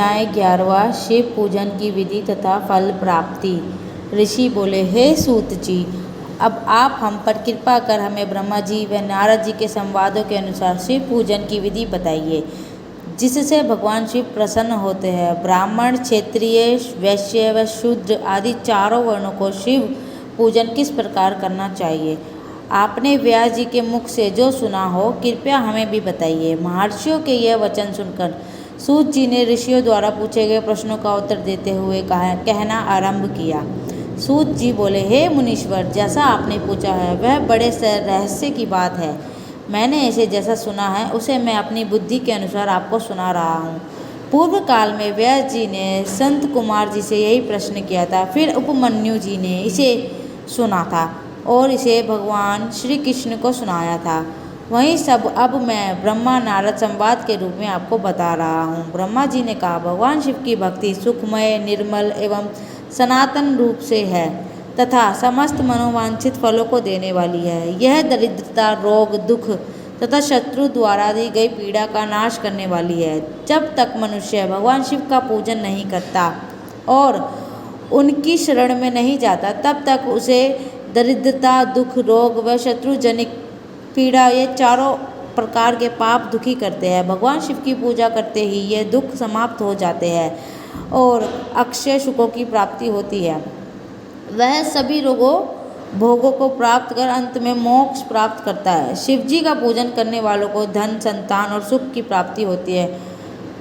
अध्याय 11वां शिव पूजन की विधि तथा फल प्राप्ति। ऋषि बोले, हे सूत जी, अब आप हम पर कृपा कर हमें ब्रह्मा जी व नारद जी के संवादों के अनुसार शिव पूजन की विधि बताइए, जिससे भगवान शिव प्रसन्न होते हैं। ब्राह्मण, क्षत्रिय, वैश्य व शूद्र आदि चारों वर्णों को शिव पूजन किस प्रकार करना चाहिए, आपने व्यास जी के मुख से जो सुना हो, कृपया हमें भी बताइए। महर्षियों के यह वचन सुनकर सूत जी ने ऋषियों द्वारा पूछे गए प्रश्नों का उत्तर देते हुए कहना आरंभ किया। सूत जी बोले, हे मुनीश्वर, जैसा आपने पूछा है वह बड़े रहस्य की बात है। मैंने इसे जैसा सुना है उसे मैं अपनी बुद्धि के अनुसार आपको सुना रहा हूँ। पूर्व काल में व्यास जी ने संत कुमार जी से यही प्रश्न किया था। फिर उपमन्यु जी ने इसे सुना था और इसे भगवान श्री कृष्ण को सुनाया था। वही सब अब मैं ब्रह्मा नारद संवाद के रूप में आपको बता रहा हूँ। ब्रह्मा जी ने कहा, भगवान शिव की भक्ति सुखमय, निर्मल एवं सनातन रूप से है तथा समस्त मनोवांछित फलों को देने वाली है। यह दरिद्रता, रोग, दुख तथा शत्रु द्वारा दी गई पीड़ा का नाश करने वाली है। जब तक मनुष्य भगवान शिव का पूजन नहीं करता और उनकी शरण में नहीं जाता, तब तक उसे दरिद्रता, दुख, रोग व शत्रुजनिक पीड़ा, ये चारों प्रकार के पाप दुखी करते हैं। भगवान शिव की पूजा करते ही ये दुख समाप्त हो जाते हैं और अक्षय सुखों की प्राप्ति होती है। वह सभी भोगों को प्राप्त कर अंत में मोक्ष प्राप्त करता है। शिव जी का पूजन करने वालों को धन, संतान और सुख की प्राप्ति होती है।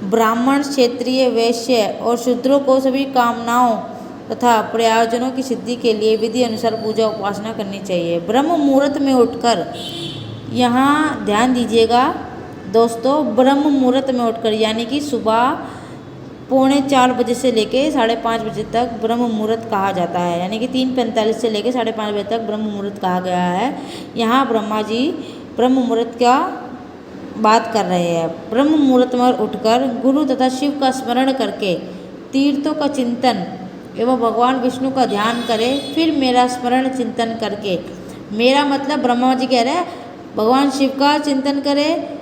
ब्राह्मण, क्षत्रिय, वैश्य और शूद्रों को सभी कामनाओं तथा प्रयोजनों की सिद्धि के लिए विधि अनुसार पूजा उपासना करनी चाहिए। ब्रह्म मुहूर्त में उठकर, यहाँ ध्यान दीजिएगा दोस्तों, ब्रह्म मुहूर्त में उठकर यानी कि सुबह 3:45 बजे से लेके 5:30 बजे तक ब्रह्म मुहूर्त कहा जाता है। यानी कि 3:45 से लेके 5:30 बजे तक ब्रह्म मुहूर्त कहा गया है। यहाँ ब्रह्मा जी ब्रह्म मुहूर्त का बात कर रहे हैं। ब्रह्म मुहूर्त में उठकर गुरु तथा शिव का स्मरण करके तीर्थों का चिंतन एवं भगवान विष्णु का ध्यान करें। फिर मेरा स्मरण चिंतन करके, मेरा मतलब ब्रह्मा जी कह रहे हैं भगवान शिव का चिंतन करें,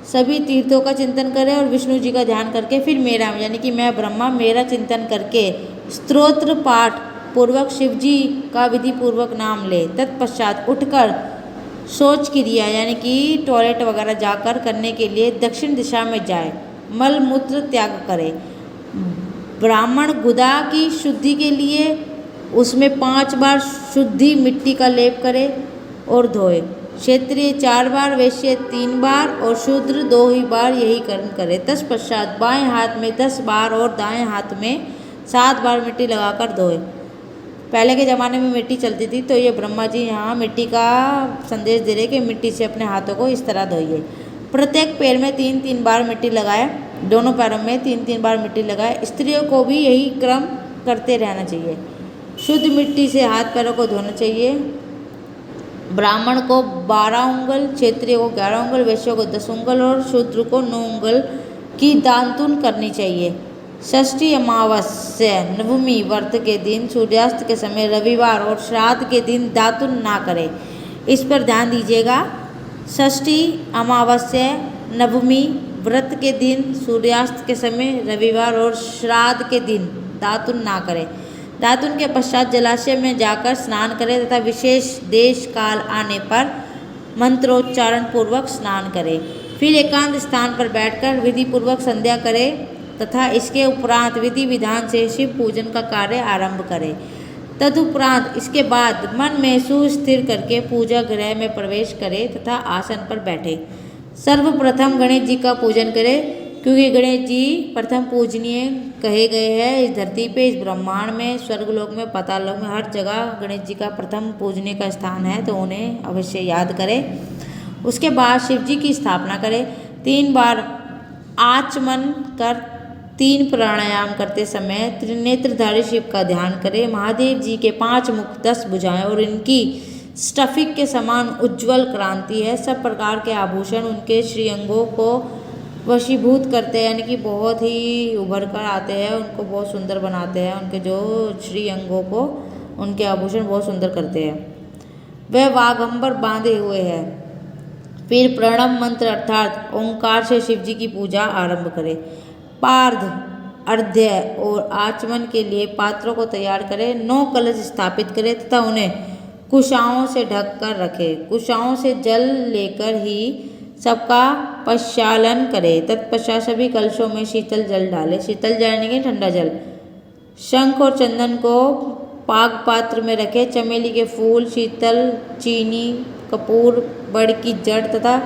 सभी तीर्थों का चिंतन करें और विष्णु जी का ध्यान करके फिर मेरा यानी कि मैं ब्रह्मा मेरा चिंतन करके स्तोत्र पाठ पूर्वक शिव जी का विधि पूर्वक नाम ले। तत्पश्चात उठकर शौच क्रिया यानी कि टॉयलेट वगैरह जाकर करने के लिए दक्षिण दिशा में जाए, मल मूत्र त्याग करे। ब्राह्मण गुदा की शुद्धि के लिए उसमें 5 बार शुद्धि मिट्टी का लेप करे और धोए। क्षत्रिय 4 बार, वैश्य 3 बार और शूद्र 2 ही बार यही कर्म करे। तत्पश्चात बाएं हाथ में 10 बार और दाएं हाथ में 7 बार मिट्टी लगाकर धोए। पहले के ज़माने में मिट्टी चलती थी, तो ये ब्रह्मा जी यहाँ मिट्टी का संदेश दे रहे कि मिट्टी से अपने हाथों को इस तरह धोइए। प्रत्येक पैर में 3-3 बार मिट्टी लगाए, दोनों पैरों में 3-3 बार मिट्टी लगाए। स्त्रियों को भी यही क्रम करते रहना चाहिए। शुद्ध मिट्टी से हाथ पैरों को धोना चाहिए। ब्राह्मण को 12 उंगल, क्षत्रिय को 11 उंगल, वैश्य को 10 उंगल और शूद्र को 9 उंगल की दातुन करनी चाहिए। षष्ठी अमावस्या, नवमी व्रत के दिन, सूर्यास्त के समय, रविवार और श्राद्ध के दिन दातुन ना करें। इस पर ध्यान दीजिएगा। षष्ठी अमावस्या, नवमी व्रत के दिन, सूर्यास्त के समय, रविवार और श्राद्ध के दिन दातुन ना करें। दातुन के पश्चात जलाशय में जाकर स्नान करें तथा विशेष देश काल आने पर मंत्रोच्चारण पूर्वक स्नान करें। फिर एकांत स्थान पर बैठकर विधि पूर्वक संध्या करें तथा इसके उपरांत विधि विधान से शिव पूजन का कार्य आरंभ करें। तदुपरांत इसके बाद मन में सुस्थिर करके पूजा गृह में प्रवेश करें तथा आसन पर बैठे। सर्वप्रथम गणेश जी का पूजन करें, क्योंकि गणेश जी प्रथम पूजनीय कहे गए हैं। इस धरती पे, इस ब्रह्मांड में, स्वर्गलोक में, पाताललोक में, हर जगह गणेश जी का प्रथम पूजने का स्थान है, तो उन्हें अवश्य याद करें। उसके बाद शिव जी की स्थापना करें। 3 बार आचमन कर 3 प्राणायाम करते समय त्रिनेत्रधारी शिव का ध्यान करें। महादेव जी के 5 मुख, 10 भुजाएं और इनकी स्फटिक के समान उज्ज्वल क्रांति है। सब प्रकार के आभूषण उनके श्रीअंगों को वशीभूत करते हैं, यानी कि बहुत ही उभर कर आते हैं, उनको बहुत सुंदर बनाते हैं। उनके जो श्रीअंगों को उनके आभूषण बहुत सुंदर करते हैं। वह वाघंबर बांधे हुए हैं। फिर प्रणव मंत्र अर्थात ओंकार से शिव जी की पूजा आरंभ करें। पार्ध अर्घ्य और आचमन के लिए पात्रों को तैयार करे, 9 कलश स्थापित करे तथा उन्हें कुशाओं से ढक कर रखे। कुशाओं से जल लेकर ही सबका प्रक्षालन करे। तत्पश्चात सभी कलशों में शीतल जल डाले। शीतल जल यानी कि ठंडा जल। शंख और चंदन को पाग पात्र में रखे। चमेली के फूल, शीतल, चीनी, कपूर, बड़ की जड़ तथा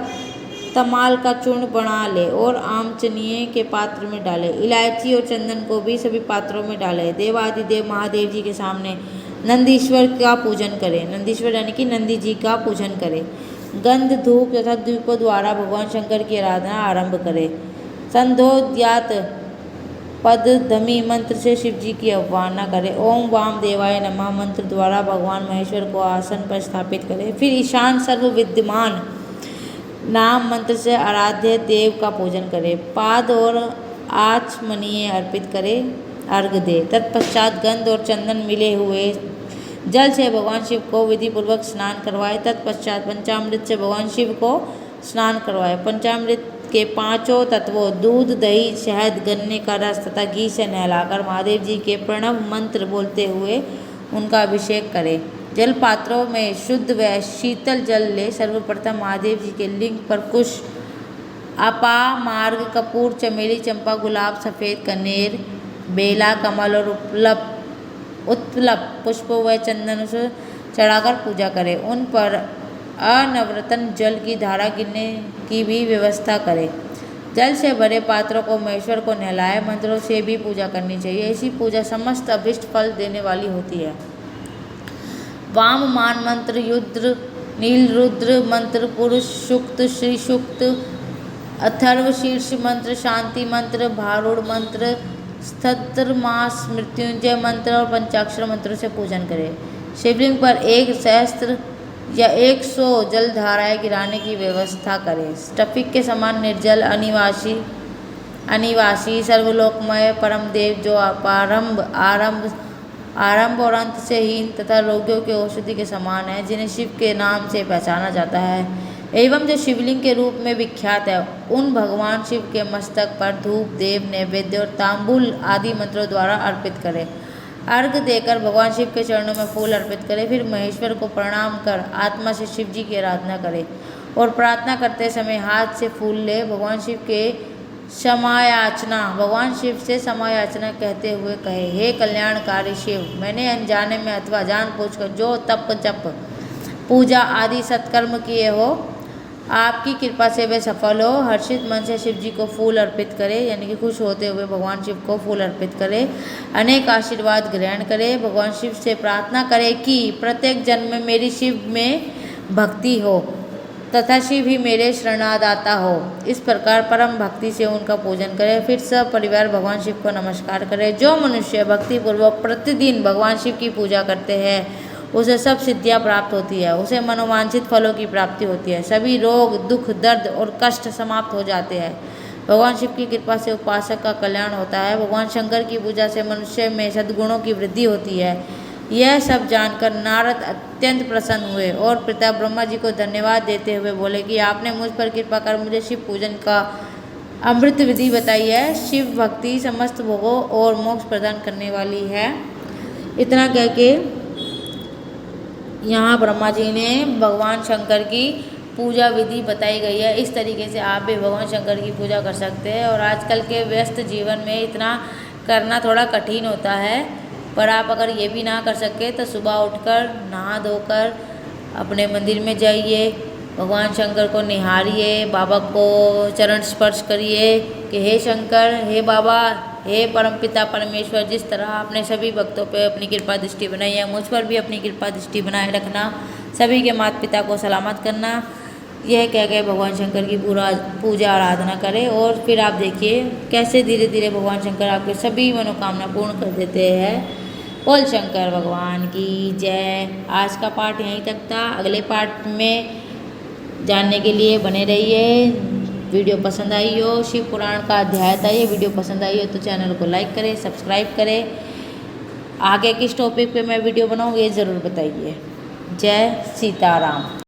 तमाल का चूर्ण बना ले और आमचनीय के पात्र में डाले। इलायची और चंदन को भी सभी पात्रों में डाले। देवादिदेव महादेव जी के सामने नंदीश्वर का पूजन करें। नंदीश्वर यानी कि नंदी जी का पूजन करें। गंध, धूप तथा दीपों द्वारा भगवान शंकर की आराधना आरंभ करें। संध्योदयात पद धमी मंत्र से शिव जी की अवमानना करें। ओम वाम देवाय नमः मंत्र द्वारा भगवान महेश्वर को आसन पर स्थापित करें। फिर ईशान सर्व विद्यमान नाम मंत्र से आराध्य देव का पूजन करें। पाद और आचमनीय अर्पित करें, अर्घ दे। तत्पश्चात गंध और चंदन मिले हुए जल से भगवान शिव को विधि पूर्वक स्नान करवाए। तत्पश्चात पंचामृत से भगवान शिव को स्नान करवाए। पंचामृत के 5 तत्वों दूध, दही, शहद, गन्ने का रस तथा घी से नहलाकर महादेव जी के प्रणव मंत्र बोलते हुए उनका अभिषेक करें। जल पात्रों में शुद्ध व शीतल जल ले। सर्वप्रथम महादेव जी के लिंग पर कुश, आपा, मार्ग, कपूर, चमेली, चंपा, गुलाब, सफ़ेद कनेर, बेला, कमल और उत्पलक पुष्पों व चंदन से चढ़ाकर पूजा करें। उन पर अनवरतन जल की धारा गिरने की भी व्यवस्था करें। जल से भरे पात्रों को महेश्वर को नहलाए। मंत्रों से भी पूजा करनी चाहिए। ऐसी पूजा समस्त अभिष्ट फल देने वाली होती है। वाम मान मंत्र, युद्र, नील रुद्र मंत्र, पुरुष सूक्त, श्री सूक्त, अथर्व शीर्ष मंत्र, शांति मंत्र, भारूढ़ मंत्र, स्तर मास, मृत्युंजय मंत्र और पंचाक्षर मंत्रों से पूजन करें। शिवलिंग पर 1 सहस्त्र या 100 जलधाराएं गिराने की व्यवस्था करें। स्फटिक के समान निर्जल, अनिवासी, सर्वलोकमय परम देव जो आरंभ और अंत से हीन तथा रोगियों के औषधि के समान है, जिन्हें शिव के नाम से पहचाना जाता है एवं जो शिवलिंग के रूप में विख्यात है, उन भगवान शिव के मस्तक पर धूप, देव, नैवेद्य और तांबुल आदि मंत्रों द्वारा अर्पित करें। अर्घ देकर भगवान शिव के चरणों में फूल अर्पित करें। फिर महेश्वर को प्रणाम कर आत्मा से शिव जी की आराधना करें और प्रार्थना करते समय हाथ से फूल ले। भगवान शिव के भगवान शिव से समायाचना कहते हुए कहे, हे कल्याणकारी शिव, मैंने अनजाने में अथवा जानबूझकर जो तप जप पूजा आदि सत्कर्म किए हो, आपकी कृपा से वे सफल हो। हर्षित मन से शिव जी को फूल अर्पित करें, यानी कि खुश होते हुए भगवान शिव को फूल अर्पित करें। अनेक आशीर्वाद ग्रहण करें। भगवान शिव से प्रार्थना करें कि प्रत्येक जन्म में मेरी शिव में भक्ति हो तथा शिव ही मेरे शरणादाता हो। इस प्रकार परम भक्ति से उनका पूजन करें। फिर सब परिवार भगवान शिव को नमस्कार करें। जो मनुष्य भक्तिपूर्वक प्रतिदिन भगवान शिव की पूजा करते हैं उसे सब सिद्धियां प्राप्त होती है, उसे मनोवांछित फलों की प्राप्ति होती है, सभी रोग, दुख, दर्द और कष्ट समाप्त हो जाते हैं। भगवान शिव की कृपा से उपासक का कल्याण होता है। भगवान शंकर की पूजा से मनुष्य में सद्गुणों की वृद्धि होती है। यह सब जानकर नारद अत्यंत प्रसन्न हुए और पिता ब्रह्मा जी को धन्यवाद देते हुए बोले कि आपने मुझ पर कृपा कर मुझे शिव पूजन का अमृत विधि बताई है। शिव भक्ति समस्त भोगों और मोक्ष प्रदान करने वाली है। इतना कह के यहाँ ब्रह्मा जी ने भगवान शंकर की पूजा विधि बताई गई है। इस तरीके से आप भी भगवान शंकर की पूजा कर सकते हैं। और आजकल के व्यस्त जीवन में इतना करना थोड़ा कठिन होता है, पर आप अगर ये भी ना कर सके तो सुबह उठकर नहा धोकर अपने मंदिर में जाइए, भगवान शंकर को निहारिए, बाबा को चरण स्पर्श करिए कि हे शंकर, हे बाबा, हे परमपिता परमेश्वर, जिस तरह आपने सभी भक्तों पे अपनी कृपा दृष्टि बनाई है, मुझ पर भी अपनी कृपा दृष्टि बनाए रखना, सभी के माता पिता को सलामत करना। यह कह के भगवान शंकर की पूजा आराधना करें और फिर आप देखिए कैसे धीरे धीरे भगवान शंकर आपके सभी मनोकामना पूर्ण कर देते हैं। बोल शंकर भगवान की जय। आज का पाठ यहीं तक था। अगले पाठ में जानने के लिए बने रहिए। वीडियो पसंद आई हो, शिव पुराण का अध्याय था ये, वीडियो पसंद आई हो तो चैनल को लाइक करें, सब्सक्राइब करें। आगे किस टॉपिक पे मैं वीडियो बनाऊँ ये ज़रूर बताइए। जय सीताराम।